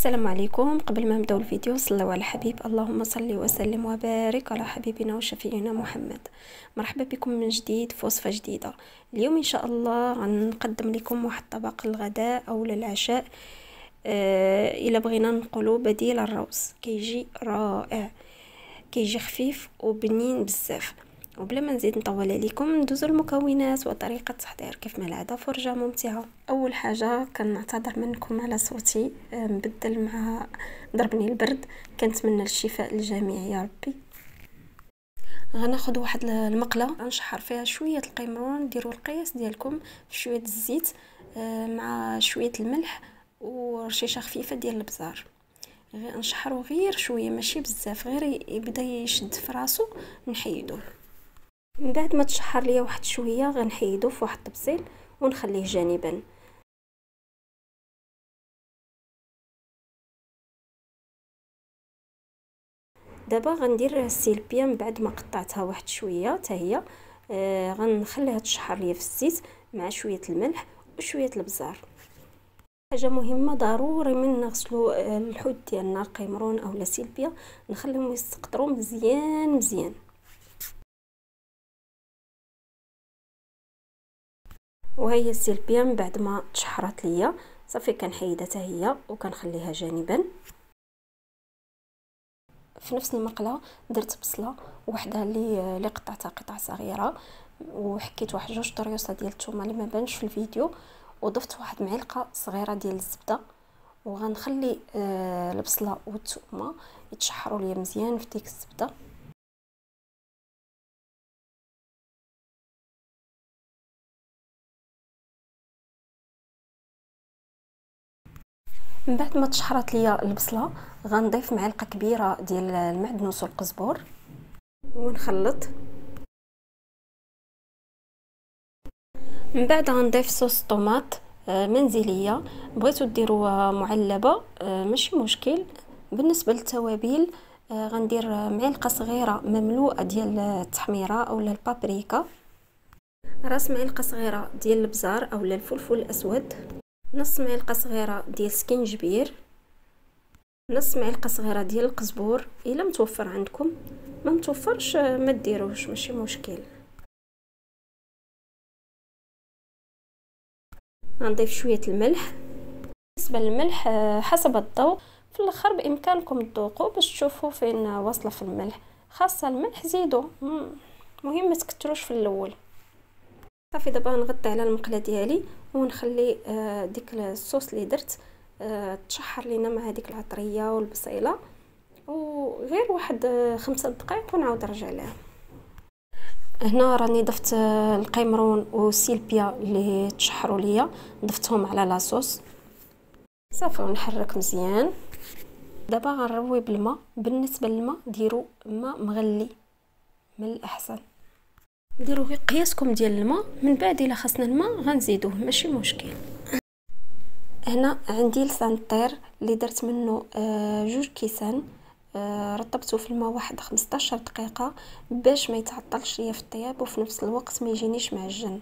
السلام عليكم. قبل ما نبداو الفيديو صلوا على حبيب، اللهم صل وسلم وبارك على حبيبنا وشفيعنا محمد. مرحبا بكم من جديد في وصفه جديده. اليوم ان شاء الله غنقدم لكم واحد طبق الغداء او للعشاء. الا بغينا نقولوا بديل الروز، كيجي رائع، كيجي خفيف وبنين بزاف. وبلا ما نزيد نطول عليكم، ندوزو المكونات وطريقه التحضير. كيف ما العاده فرجه ممتعه. اول حاجه كنعتذر منكم على صوتي مبدل مع ضربني البرد، كنتمنى الشفاء للجميع يا ربي. غناخذ واحد المقله غنشحر فيها شويه القيمرون، ديروا القياس ديالكم في شويه الزيت مع شويه الملح ورشيشه خفيفه ديال البزار. غير نشحرو غير شويه ماشي بزاف، غير يبدا يشد في راسو نحيدوه. من بعد ما تشحر ليا واحد شويه غنحيدو في واحد الطبسيل ونخليه جانبا. دابا غندير السيلبيا من بعد ما قطعتها واحد شويه حتى هي غنخليها تشحر ليا في الزيت مع شويه الملح وشويه البزار. حاجه مهمه ضروري من نغسلو الحوت ديالنا القيمرون اولا سيلبيا، نخليهم يستقطروا مزيان. وهي السيلبيا من بعد ما تشحرات ليا صافي كنحيدها حتى هي وكنخليها جانبا. في نفس المقله درت بصله وحده اللي قطعتها قطع صغيره، وحكيت واحد جوج طريوسه ديال الثومه اللي ما بانش في الفيديو، وضفت واحد معلقه صغيره ديال الزبده. وغنخلي البصله والثومه يتشحروا ليا مزيان في ديك الزبده. من بعد ما تشحرات ليا البصله غنضيف معلقه كبيره ديال المعدنوس والقزبور ونخلط. من بعد غنضيف صوص طوماط منزليه، بغيتو ديروا معلبه ماشي مشكل. بالنسبه للتوابل غندير معلقه صغيره مملوءه ديال التحميره اولا البابريكا، راس معلقه صغيره ديال البزار اولا الفلفل الاسود، نص معلقه صغيره ديال السكينجبير، نص معلقه صغيره ديال القزبور. الا متوفر عندكم، ما متوفرش ما ديروش ماشي مشكل. غنضيف شويه الملح. بالنسبه للملح حسب الذوق، في الاخر بامكانكم تذوقوا باش تشوفوا فين واصله في الملح. خاصه الملح زيدوا، مهم ما تكتروش في الاول. صافي دابا نغطي على المقله ديالي ونخلي ديك الصوص اللي درت تشحر لينا مع هذيك العطريه والبصيله، وغير واحد 5 دقائق ونعاود نرجع لها. هنا راني ضفت القيمرون والسيلبيا اللي تشحروا ليا، ضفتهم على لاصوص صافي ونحرك مزيان. دابا غنروي بالماء. بالنسبه للماء ديروا ماء مغلي من الاحسن، ديروا غير قياسكم ديال الماء. من بعد الا خصنا الماء غنزيدوه ماشي مشكل. هنا عندي لسان الطير اللي درت منه 2 كيسان، رطبته في الماء واحد 15 دقيقه باش ما يتعطلش ليا في الطياب وفي نفس الوقت ما يجينيش معجن.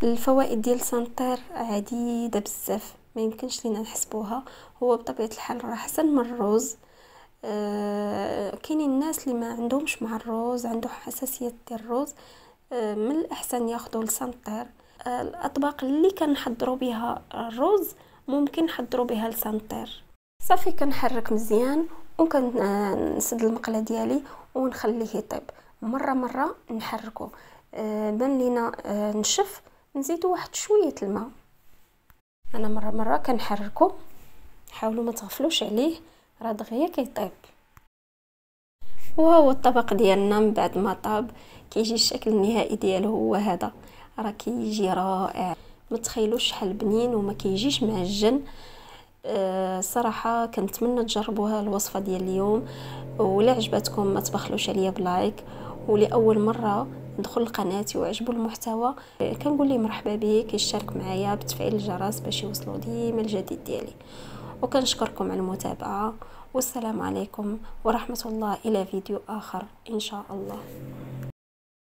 الفوائد ديال لسان الطير عديده بزاف ما يمكنش لينا نحسبوها. هو بطبيعه الحال راه احسن من الروز. كاينين الناس اللي ما عندهمش مع الروز، عندهم حساسيه ديال الروز، من الاحسن ياخذوا لسان الطير. الاطباق اللي كنحضروا بها الروز ممكن نحضروا بها لسان الطير. صافي كنحرك مزيان وكنسد المقله ديالي ونخليه يطيب. مره نحركه، بان لينا نشف نزيدوا واحد شويه الماء. انا مره كنحركه، حاولوا ما تغفلوش عليه راه دغيا كيطيب. وهو الطبق ديالنا من بعد ما طاب كيجي الشكل النهائي ديالو هو هذا. راه كيجي رائع، ما تخيلوش شحال بنين وما كيجيش معجن. صراحه كنتمنى تجربوها الوصفه ديال اليوم، ولا عجبتكم ما تبخلوش عليا بلايك. ولاول مره دخل لقناتي وعجبو المحتوى كنقول ليه مرحبا بك، يشترك معايا بتفعيل الجرس باش يوصلوا ديما الجديد ديالي. وكنشكركم على المتابعه، والسلام عليكم ورحمه الله. الى فيديو اخر ان شاء الله.